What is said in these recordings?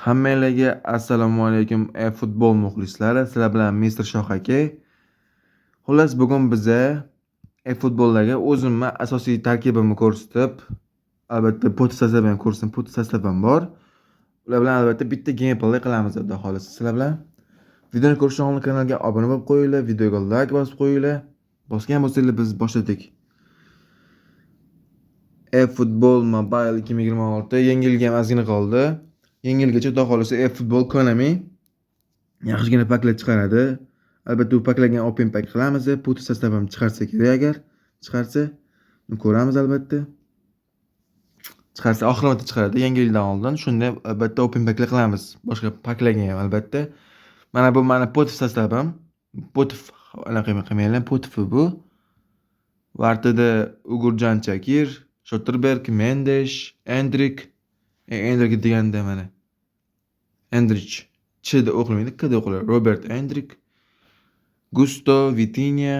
Hammalarga assalomu alaykum futbol muxlislari. Sizlar bilan Mr. Shoh aka. Xullas bugun biza futbollarga o'zimni asosiy tarkibimni ko'rsatib, albatta poti sastavini ko'rsatib, poti sastavim bor. Ular bilan albatta bitta gameplay qilamiz xudo xolisa. Sizlar bilan videoni ko'rishdan oldin kanalga obuna bo'lib qo'yinglar, videoga like bosib qo'yinglar. Bosgan bo'lsanglar biz boshladik. Futbol Mobile 2026 yangi yilga ozgina qoldi. Yangi yilgacha xudo xolisa futbol Konami yaxshigina paklar chiqaradi. Albatta u paklarga open pack qilamiz. Put sastavim chiqarsa kerak, agar chiqarsa ko'ramiz albatta. Chiqarsa oxirida chiqaradi yangi yildan oldin. Shunda albatta open packlar qilamiz. Boshqa paklarga ham albatta. Mana bu meni put sastavim. Put anaqa qilmaylar, put bu. Vartida Ugurjan Chakir, Shotterberg, Mendes, Endrik deganda mana. Endrich. Ch'da o'qilmaydi, K'da o'qiladi. Robert Endrik, Gusto, Vitinha,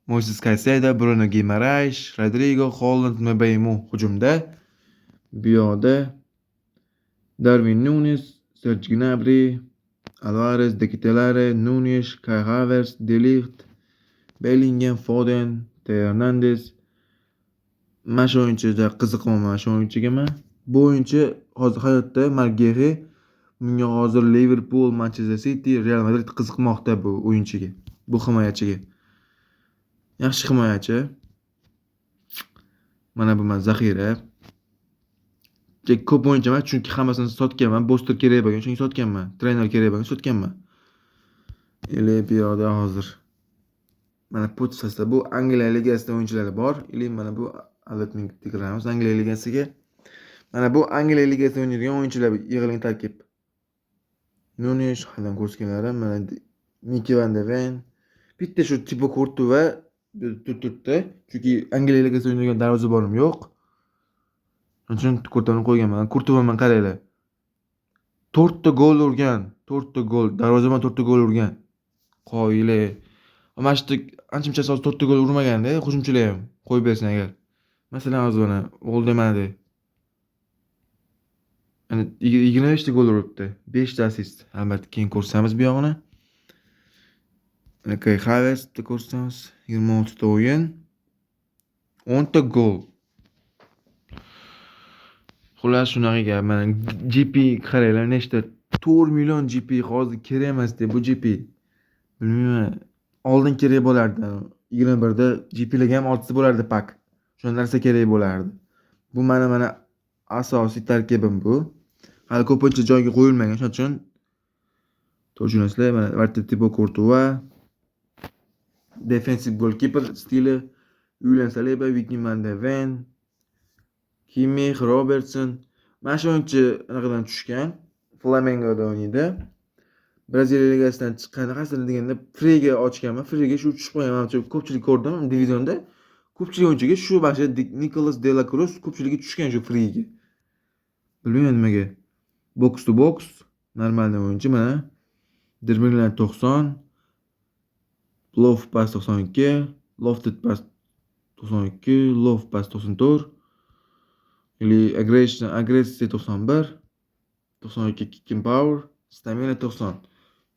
Moises Caicedo, Bruno Guimaraes, Rodrigo, Holland, Mbeumo hujumda. Bu yoqda Darwin Núñez, Serge Gnabry, Alvarez, De Ketelaere, Núñez, Kai Havertz, De Ligt, Bellingham, Foden, Theo Hernandez. Mana shu o'yinchiga qiziqaman, shu o'yinchiga men. Bu o'yinchi hozir hayotda Margeri, bunga hozir Liverpool, Manchester City, Real Madrid qiziqmoqda bu o'yinchiga. Bu himoyachiga. Yaxshi himoyachi. Mana bu men zaxira. Ko'p o'yinchi emas, chunki hammasini sotganman. Boster kerak bo'lgan, chunki sotganman. Trener kerak bo'lgan, sotganman. Bu yoqda hozir mana put sastav bu Angliya ligasida o'yinchilari bor. Mana bu albatta tikiramiz Angliya ligasiga. Mana bu Angliya ligasida o'ynaydigan o'yinchilar yig'ilgan tarkib. Núñez, Halan ko'rsatganlari, mana Mickey van der Ven. Bitta shu Thibaut Courtois turibdi. Chunki Angliya ligasida o'ynaydigan darvozabonim yo'q. Shuning uchun Courtoisni qo'yganman. Courtoisman qaranglar. 4 ta gol urgan. 4 ta gol, darvozabon 4 ta gol urgan. Qoyili. Mana shu ancha-muncha 4 ta gol urmaganda, hujumchilar ham qo'yib bersin agar. Masalan, hozir mana gol demadi. Ana 25 ta gol uribdi, 5 ta assist. Albatta keyin ko'rsatamiz bu yog'ini. Kai Havertz ko'rsatamiz. 26 ta o'yin, 10 ta gol. Xullas shunaqa gap. Mana GP qaranglar, nechta 4 million GP hozir kerak emas-da bu GP. Bilmayman. Oldin kerak bo'lardi. 21da GP'larga ham ortsa bo'lardi pak. Shu narsa kerak bo'lardi. Bu mana asosiy tarkibim bu. Hali ko'pincha joyga qo'yilmagan, shuning uchun to'junaslar mana Varta Thibaut Courtois, defensive goalkeeper stili William Saliba, Vicky van der Ven, Kimmich, Robertson. Mana shu o'yinchi anaqadan tushgan. Flamengo'da o'ynaydi. Braziliya ligasidan chiqqan deganda Frega ochganman. Frega shu tushib qo'ygan. Ko'pchilik ko'rdim divizionda. Ko'pchilik o'yinchiga shu baxshi Nicolas de la Cruz ko'pchiligi tushgan shu Frega. Bilmayman nimaga. Box to box normalniy o'yinchi mana. Dribbling 90, low pass 92, lofted pass 92, low pass 94. Agressiya 91, 92 kicking power, stamina 90.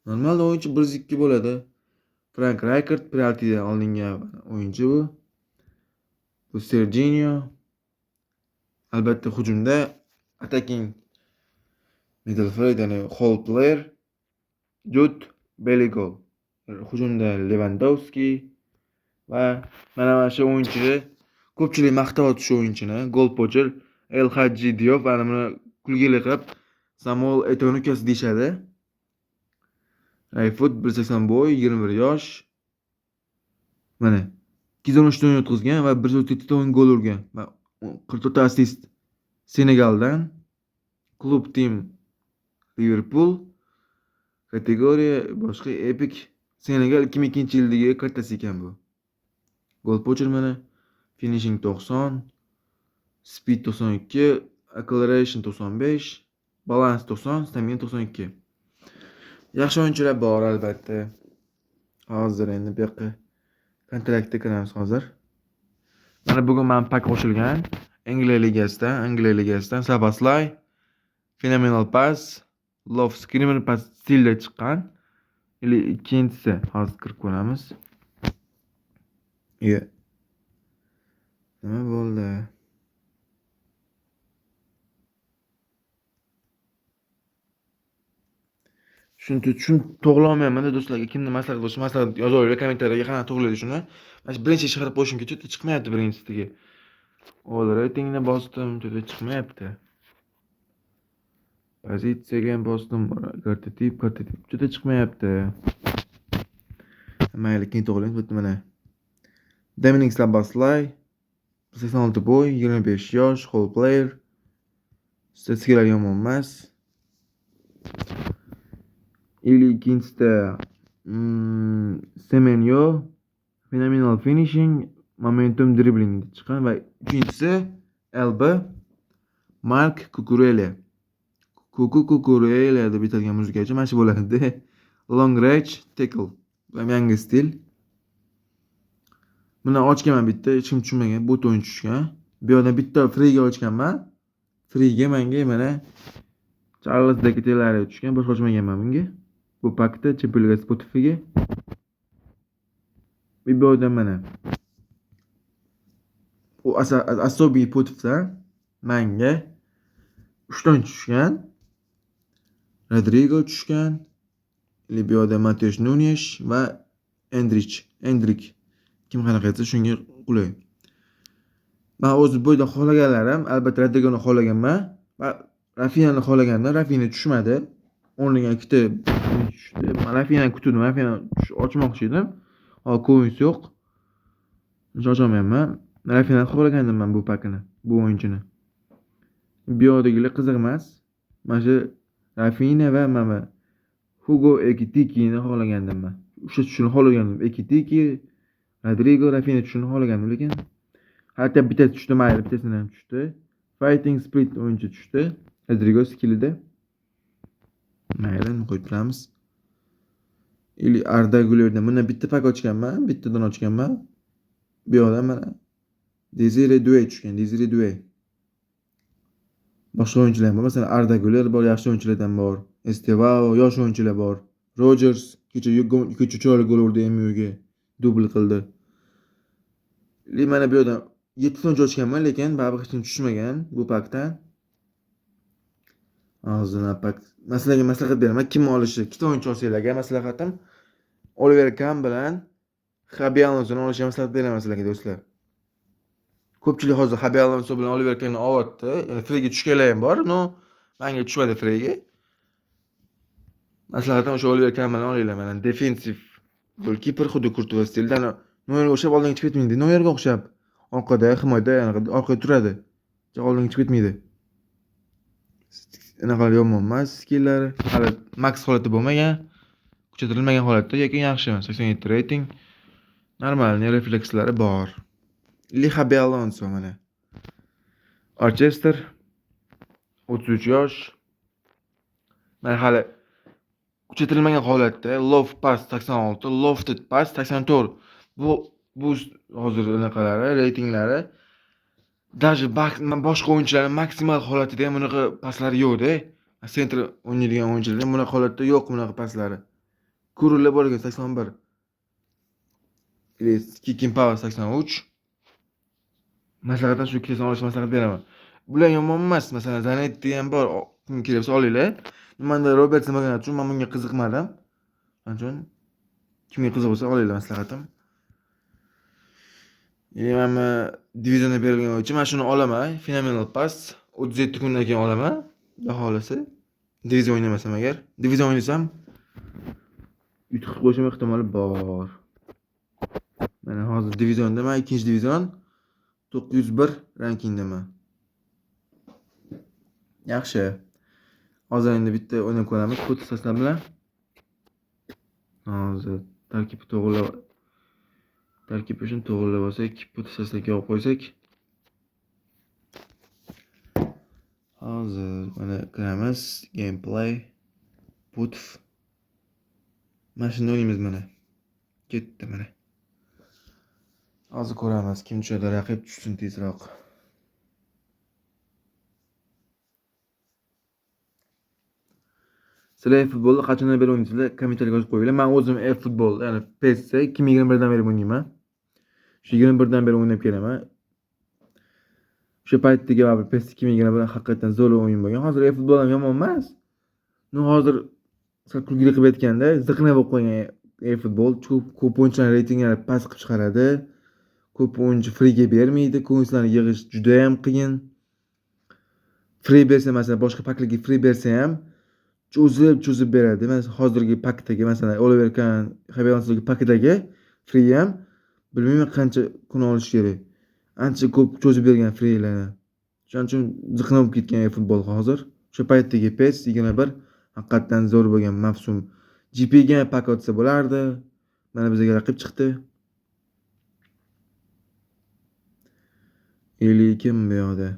Normal o'yinchi 102 bo'ladi. Frank Rijkaard penaltidan olingan o'yinchi bu. Bu Serginho. Albatta hujumda attacking midfield ya'ni hole player Jude Bellingham. Hujumda Lewandowski va mana shu o'yinchini ko'pchilik maqtayapti shu o'yinchini. Gol pocher El Hadji Diop va buni kulgili qilib Samuel Eto'ni ukasi deyshadi. iFoot 180 bo'y, 21 yosh. Mana 213 ta o'yin o'tkazgan va 137 ta o'yin gol urgan. Va 44 ta assist. Senegaldan. Klub Team Liverpool. Kategoriya boshqa Epic Senegal 2002-yildagi kartasi ekan bu. Gol pocher mana finishing 90, speed 92, acceleration 95, balance 90, stamina 92. Yaxshi o'yinchilar bor albatta. Hozir endi bu yoqqa kontraktga kiramiz hozir. Mana bugun men pak qo'shilgan Angliya ligasidan Szoboszlai, Phenomenal Pass, Love Screamer past stilda chiqqan. Ikkinchisi hozir kirib ko'ramiz. Nima bo'ldi? To'g'rilolmayapman-da do'stlarga. Kimni maslahat bo'lsa maslahat yozaveringlar kommentariyga, qanaqa to'g'rilaydi shuni. Mana shu birinchi chiqarib qo'yishim kerak, chiqmayapti birinchisiga. All ratingni bosdim, chiqmayapti. Pozitsiyaga ham bosdim, kartotip chiqmayapti. Mayli, keyin to'g'rilaymiz. Bitta mana. Dominic Szoboszlai 86 boy, 25 yosh, hall player. Statistikalar yomon emas. Ikkinchisida Semenyo phenomenal finishing, momentum dribbling chiqqan va uchinchisi LB Mark Cucurella. Cucurella deb bitilgan muzikachi mana shu bo'ladi. Long range tackle. Bu yangi stil. Buni ochganman bitta, hech kim tushunmagan. Bot o'yin tushgan. Bu yerdan bitta freega ochganman. Freega menga mana Charles Deketellari tushgan, boshqa ochmaganman bunga. Bu pakda Chempionlar Spotify'ga. Bu yerdan mana. U asobiy potifdan menga 3 ta tushgan. Rodrigo tushgan. Libyoda Mateus Nunes va Endrik. Kim qanaqa etsa shunga qulay. Men o'zi bu yerda xohlaganlarim, albatta Rodrigoni xohlaganman va Rafinani xohlagandim. Rafina tushmadi. O'rniga ikkita tushdi. Men Rafinani kutdim. Rafina ochmoqchi edim. Hozir ko'yinsi yo'q. Ocholmayapman. Rafinani xohlagandim men bu pakini, bu o'yinchini. Bu yerdagilar qiziq emas. Mana shu Rafina va mana Hugo Ekitikini xohlagandim men. O'sha tushuni xohlagandim. Ekitiki, Rodrigo, Rafina tushuni xohlagandim, lekin hatto bittasi tushdi, mayli, bittasini ham tushdi. Fighting Spirit o'yinchi tushdi. Rodrigo skillida. Mayli, qo'yib turamiz. Arda Güler'dan buni bitta pak ochganman, bittadan ochganman. Bu yoqda mana Desire Doué tushgan, Desire Doué. Boshqa o'yinchilar bor. Masalan, Arda Güler bor, yaxshi o'yinchilardan bor. Estevao, yosh o'yinchilar bor. Rogers kecha chiroyli gol urdi MUga. Dubl qildi. Mana bu yerdan 7 ta o'yinchi ochganman, lekin baribir hech kim tushmagan bu pakdan. Hozir pak. Sizlarga maslahat beraman, kimni olishi, ikkita o'yinchi olsanglarga maslahatim Oliver Kahn bilan Xabi Alonsoni olishga maslahat beraman sizlarga do'stlar. Ko'pchilik hozir Xabi Alonso bilan Oliver Kahnni olyapti. Ya'ni frega tushganlar ham bor, no menga tushmadi frega. Maslahatim o'sha Oliver Kahn bilan olinglar. Mana defensiv golkiper xuddi Kurtuva stilda, Noyerga o'xshab oldinga chiqib ketmaydi. Noyerga o'xshab orqada, himoyada, orqada turadi. Oldinga chiqib ketmaydi. Anaqa yomon emas skillari. Hali max holati bo'lmagan, kuchaytirilmagan holatda, lekin yaxshi. 87 rating. Normal reflekslari bor. Xabi Alonso mana. Orchester 33 yosh. Mana hali kuchaytirilmagan holatda, low pass 86, lofted pass 84. Bu hozir anaqalari, reytinglari даже boshqa o'yinchilarning maksimal holatida ham bunaqa passlari yo'q-da. Center o'ynaydigan o'yinchilarda bunaqa holatda yo'q bunaqa passlari. Kurullar bor ekan 81. Kicking power 83. Maslahatdan shu ikkisini olish maslahat beraman. Bular yomon emas. Masalan, Zanetti ham bor. Kim kelsa olinglar. Menda Robertson bo'lgani uchun men bunga qiziqmadim. Shuning uchun kimga qiziq bo'lsa olinglar maslahatim. Mana divizionda berilgan o'yinchi, men shuni olaman. Phenomenal pass 37 kundan keyin olaman. Xudo xolasa. Divizion o'ynamasam agar, divizion o'ynasam yutib qo'yishim ehtimoli bor. Mana hozir divizionda men 2-divizion 901 rankingdaman. Yaxshi. Hozir endi bitta o'ynab ko'ramiz potislar bilan. Hozir tarkibni to'g'rilab olsak, potislarga olib qo'ysak. Hozir mana kiramiz, gameplay, putf. Mana shuni o'ynaymiz mana. Ketdi mana. Hozir ko'ramiz kim tushadi, raqib tushsin tezroq. Sizlar e-futbolni qachondan beri o'ynaysizlar? Kommentariyga yozib qo'yinglar. Men o'zim e-futbol, ya'ni PES 2021 dan beri o'ynayman. Shu 21 dan beri o'ynab kelaman. O'sha paytdagi baribir PES 2021 haqiqatan zo'r o'yin bo'lgan. Hozir e-futbol ham yomon emas. Hozir sal kulgili qilib aytganda ziqna bo'lib qolgan e-futbol. Ko'p o'yinchilar reytingini past qilib chiqaradi. Ko'p o'yinchi freega bermaydi. Ko'ngillarni yig'ish juda ham qiyin. Free bersa, masalan, boshqa paklarga free bersa ham cho'zib beradi. Mana hozirgi pakdagi, masalan, Oliver Kahn, Xabi pakidagi free ham bilmayman qancha kun olish kerak. Ancha ko'p cho'zib bergan freelarni. Shuning uchun ziqna bo'lib ketgan e-futbol hozir. O'sha paytdagi PES 21 haqiqatan zo'r bo'lgan mavsum. GPga pak otsa bo'lardi. Mana bizga raqib chiqdi. 52 bu yoqda.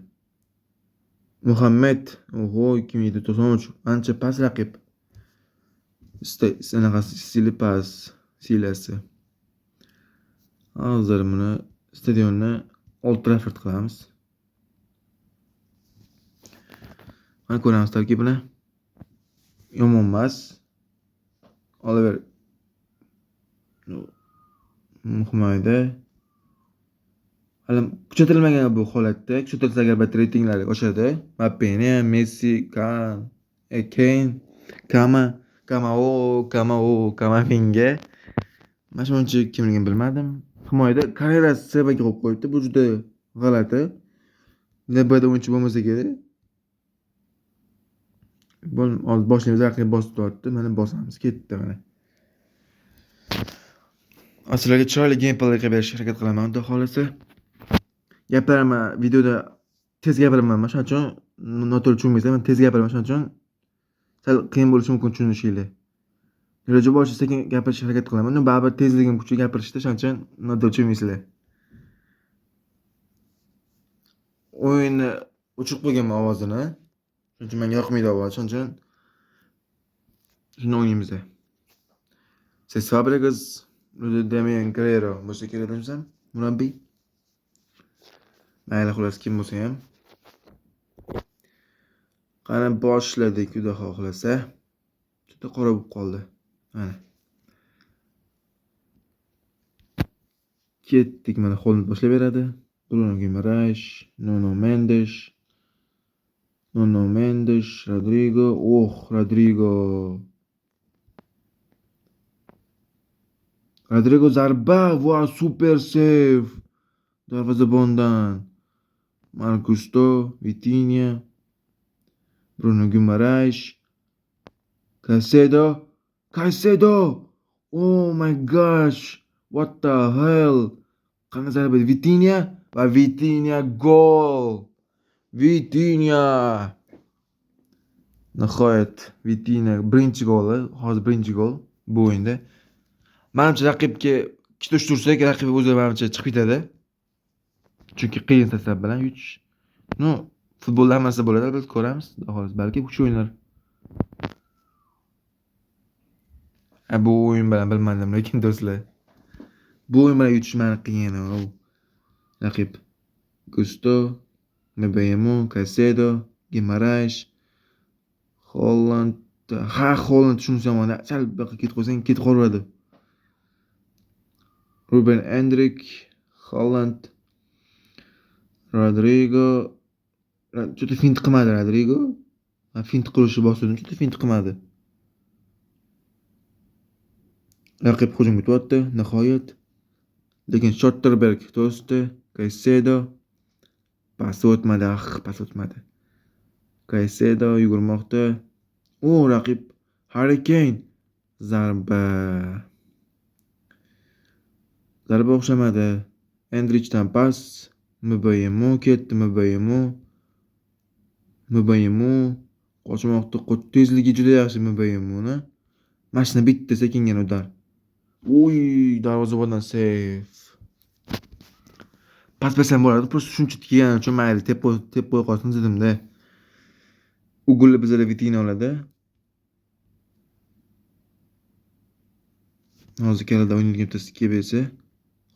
Muhammad, oho, 2793 ancha past raqib. Sanaqasi stili past, silasi. Hozir buni stadionni Old Trafford qilamiz. Mana ko'ramiz tarkibini. Yomon emas. Oliver Muhammad hali kuchatilmagan bu holatda. Kuchatilsa albatta reytinglari oshadi. Mbappe, Messi, Kane, Kamavinga. Mana shuncha kimligini bilmadim. Himoyada karyerasi Sebaga qo'yib qo'yibdi. Bu juda g'alati. Lebada o'yinchi bo'lmasa kerak. Boshlaymiz, raqib bosib tortdi. Mana bosamiz, ketdi mana. Sizlarga chiroyli gameplay qilib berishga harakat qilaman, xudo xolasa. Gaplarimni videoda tez gapiraman, shuning uchun noto'g'ri tushunmaysizlar. Men tez gapiraman, shuning uchun sal qiyin bo'lishi mumkin tushunishinglar. Iloji boricha sekin gapirishga harakat qilaman. Baribir tezligim kuchi gapirishda, shuning uchun noto'g'ri tushunmaysizlar. O'yinni o'chirib qo'yganman ovozini. Shuning uchun menga yoqmaydi ovoz, shuning uchun shuni o'ynaymiz. Cesc Fabregas, Damian Guerrero bo'lsa kerak desam, murabbiy. Mayli, xolos kim bo'lsa ham. Qani boshladik, xudo xohlasa. Juda qora bo'lib qoldi. Mana. Ketdik, mana Holland boshlab beradi. Bruno Guimaraes, Nuno Mendes, Rodrigo. Rodrigo zarba va super save. Darvozabondan Marcusto, Vitinha, Bruno Guimaraes, Caicedo. Oh my gosh. What the hell? Qanday zarba? Vitinha gol. Nihoyat Vitinha birinchi goli, hozir birinchi gol bu o'yinda. Menimcha raqibga ikkita uch tursak, raqib o'zi menimcha chiqib ketadi. Chunki qiyin tasab bilan yutish. Futbolda hammasi bo'ladi, albatta ko'ramiz. Xolos, balki kuch o'ynar. Bu o'yin bilan bilmadim, lekin do'stlar. Bu o'yin bilan yutish meni qiyin. Raqib Gusto, Mbeumo, Caicedo, Guimaraes, Holland. Holland tushunsa mana sal buyoqqa ketib qo'ysang ketib qolaveradi. Ruben Endrick, Holland, Rodrigo. Juda fint qilmadi Rodrigo. Fint qilishni bosdim, juda fint qilmadi. Raqib hujumga o'tdi, nihoyat. Lekin Schotterberg to'sdi, Caicedo pas o'tmadi. Caicedo yugurmoqda. Raqib Harry Kane zarba o'xshamadi. Endrichdan pas, Mbeumo ketdi, Mbeumo qochmoqda, tezligi juda yaxshi Mbeumo'ni. Mashina bitta sekingina udar. Darvozabondan save. Pas bersam bo'ladi, просто shuncha kelgan uchun mayli tep qo'y qolsin dedimda. Ugulni bizlar Vitinha oladi. Hozir keladi o'ynaydigan bittasi kelsa.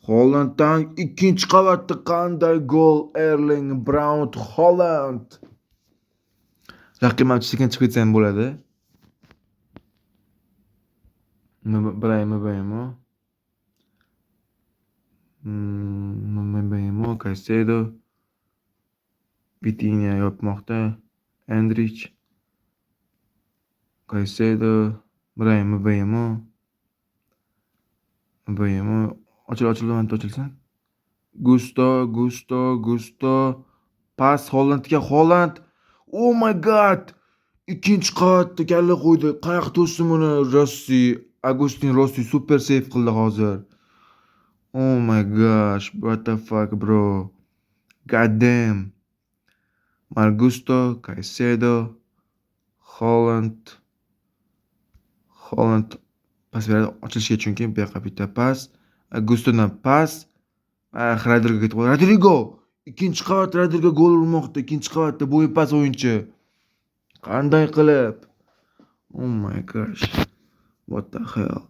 Hollanddan ikkinchi qavatda qanday gol! Erling Braut Haaland. Raqib ham sekin chiqib ketsa ham bo'ladi. Mbeumo, Mbeumo, Caicedo, Vitinha yopmoqda, Endrich, Caicedo, Mbeumo, ochildi, ochilsin. Gusto, pas Holland. Oh my god! Ikkinchi qavatda kalla qo'ydi. Qayoqqa to'sdim uni? Agustin Rossi super save qildi hozir. Oh my gosh, what the fuck, bro? God damn. Margusto, Caicedo, Holland pas beradi ochilishga chunki bu yoqqa bitta pas. Gustodan pas. Rodrigoga ketib qoldi. Rodrigo! Ikkinchi qavat Rodrigo gol urmoqda. Ikkinchi qavatda bo'yi pas o'yinchi. Qanday qilib? Oh my gosh. What the hell?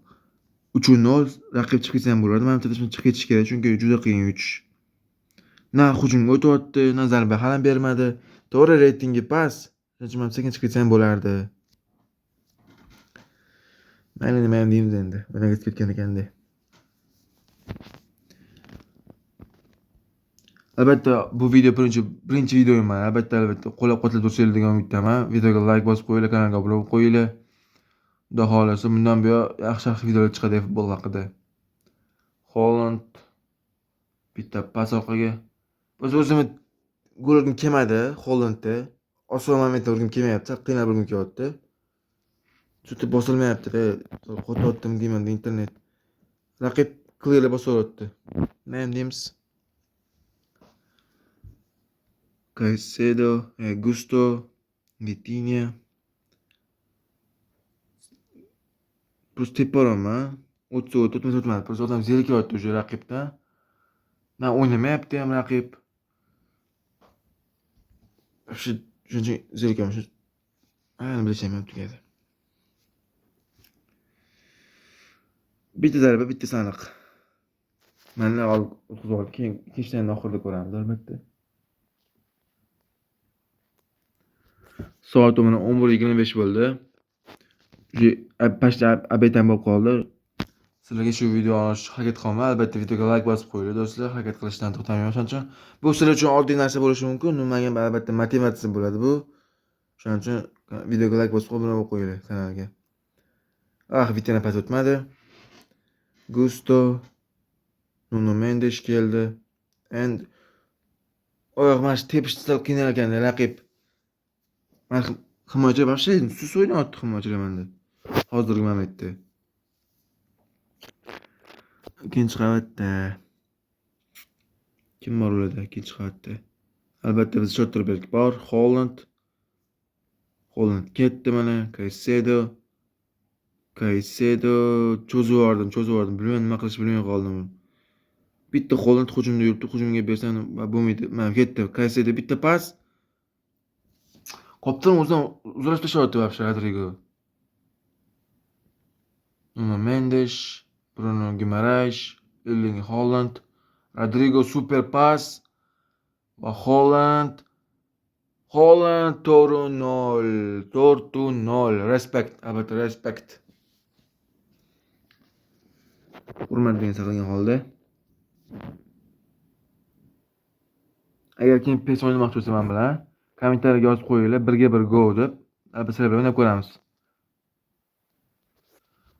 3-0 raqib chiqib ketsa ham bo'lardi. Menimcha chiqib ketish kerak, chunki juda qiyin yutish. Na hujumga o'tyapti, na zarba ham bermadi. To'g'ri reytingi past. Shuning uchun sekin chiqib ketsa ham bo'lardi. Mayli nima ham deymiz endi. O'ynaga ketgan ekanda. Albatta bu video birinchi videoyim men. Albatta qo'llab-quvvatlab tursanglar degan umiddaman. Videoga like bosib qo'yinglar, kanalga obuna bo'lib qo'yinglar. Xudo xolasa bundan buyon yaxshi videolar chiqadi futbol haqida. Holland bitta pas orqaga. O'zimni gol urgim kelmadi Hollandda. Oson momentda urgim kelmayapti, qiynalib urgim kelyapti. Chunki bosilmayapti-da. Qo'tyaptim deyman internet. Raqib clearly bosyapti. Nima ham deymiz? Caicedo, Gusto, Vitinha. Plus teparoman. O'tmadi. Plus odam zerikyapti o'sha raqibdan. Men o'ynamayapti ham raqib. Shuncha zerikaman. Ayni bilishim tugadi. Bitta zarba, bitta saniq. Menlar o'tkazib oldi. Keyin ikkinchidan oxirida ko'ramiz albatta. Soat mana 11:25 bo'ldi. Pashta abetam bo'lib qoldi. Sizlarga shu video olishga harakat qilaman. Albatta videoga like bosib qo'yinglar do'stlar. Harakat qilishdan to'xtamayman. Shuning uchun bu sizlar uchun oddiy narsa bo'lishi mumkin. Menga albatta motivatsiya bo'ladi bu. Shuning uchun videoga like bosib obuna bo'lib qo'yinglar kanalga. Vitina pas o'tmadi. Gusto, Nuno Mendes keldi. Oyoq mash tepishda qiynalar ekan raqib. Men himoyachi вообще sus o'ynayapti himoyachilar menda. Hozirgi momentda. Ikkinchi qavatda kim bor ularda ikkinchi qavatda? Albatta biz Shotterberg bor, Holland ketdi mana, Caicedo cho'zib yubordim. Bilmayman nima qilish bilmay qoldim. Bitta Holland hujumda yuribdi, hujumga bersam bo'lmaydi. Mana ketdi. Caicedo bitta pas. Qopdan o'zidan uzatib tashlayapti вообще Rodrigo. Nuno Mendes, Bruno Guimaraes, Erling Haaland, Rodrigo super pas va Haaland 4-0. Respect, albatta respect. Hurmat bilan saqlagan holda. Agar kim PES o'ynamoqchi bo'lsa men bilan kommentariyaga yozib qo'yinglar, birga bir go deb. Albatta sizlar bilan o'ynab ko'ramiz.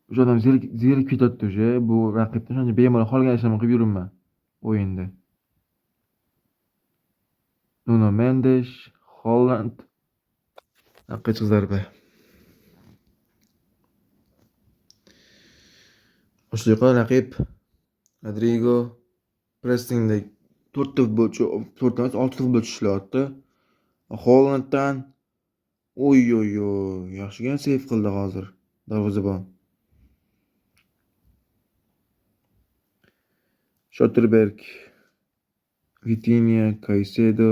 O'sha odam zerikib ketadi o'sha bu raqibdan shuncha bemalol qolgan ishlarni qilib yuribman o'yinda. Nuno Mendes, Holland. Qichiq zarba. O'shliqa raqib Rodrigo pressingda 4 futbolchi, 4 emas 6 futbolchi ishlayapti. Hollanddan yaxshigina save qildi hozir darvozabon. Shotterberg, Vitinha, Caicedo,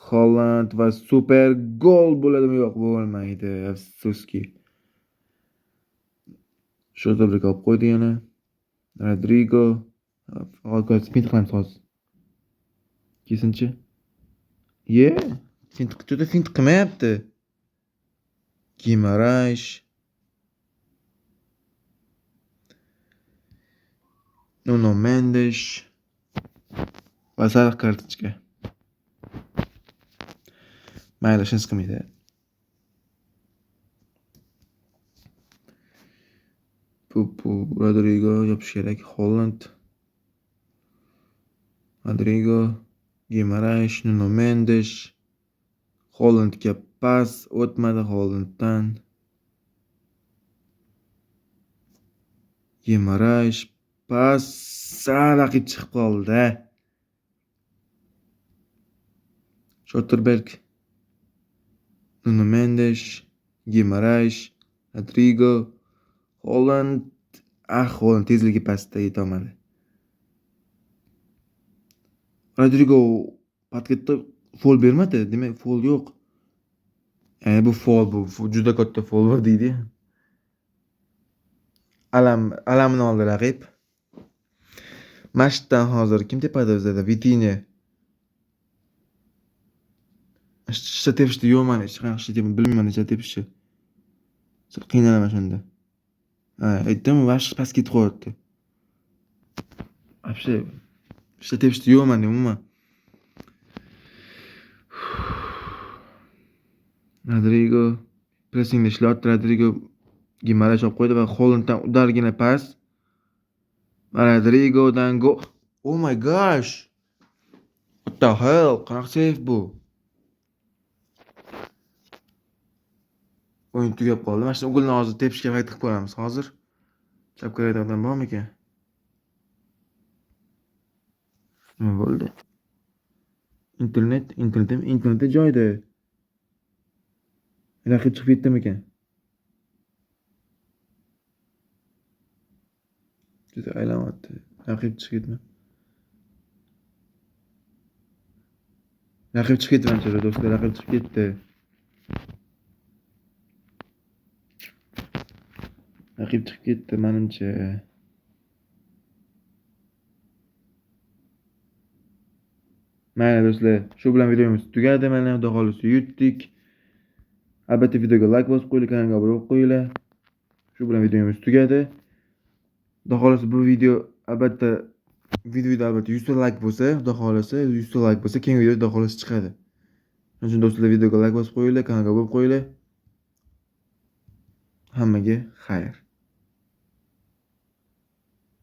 Holland va super gol bo'ladimi yo'q bo'lmaydi. Afsuski. Shotterberg olib qo'ydi yana. Rodrigo. Hozir spin qilamiz hozir. Kesinchi. Fint qilmayapti. Guimaraes. Nuno Mendes va sariq kartochka. Mayli, hech qilmaydi. Bu Rodrigo yopish kerak. Holland, Rodrigo, Gimaraes, Nuno Mendes. Hollandga pas o'tmadi Hollanddan. Gimaraes pas raqib chiqib qoldi. Shotterberg, Nuno Mendes, Gimaraes, Rodrigo, Holland. Holland tezligi pastda yetolmadi. Rodrigo parketda foul bermadi, demak foul yo'q. Ya'ni bu foul, bu juda katta foul bor deydi. Alamini oldi raqib. Mashqdan hozir kim tepada o'zida? Vitinha. Ishcha tepishdi yo'q, mana hech qanaqa ishcha tepishni bilmayman, necha tepishni. Qiynalaman shunda. Aytdim, vash past ketib qo'yapti. Вообще ishcha tepishdi yo'q mana umuman. Rodrigo pressingda ishlayapti. Rodrigo Gimaraes olib qo'ydi va Hollanddan udargina pas. Rodrigodan gol. Oh my gosh. What the hell? Qanaqa save bu? O'yin tugab qoldi. Mana shu golni hozir tepishga harakat qilib ko'ramiz hozir. Chap ko'radigan bormi ekan? Nima bo'ldi? Internet joyida. Raqib chiqib ketdimi ekan? Juda aylanayapti. Raqib chiqib ketdi. Raqib chiqib ketdi menimcha do'stlar, raqib chiqib ketdi. Raqib chiqib ketdi menimcha. Mayli do'stlar, shu bilan videomiz tugadi. Mana xudo xolisa yutdik. Albatta videoga like bosib qo'yinglar, kanalga obuna bo'lib qo'yinglar. Shu bilan videomiz tugadi. Xudo xolisa bu video albatta 100 ta like bo'lsa, xudo xolisa 100 ta like bo'lsa, keyingi video xudo xolisa chiqadi. Shuning uchun do'stlar videoga like bosib qo'yinglar, kanalga obuna bo'lib qo'yinglar. Hammaga xayr.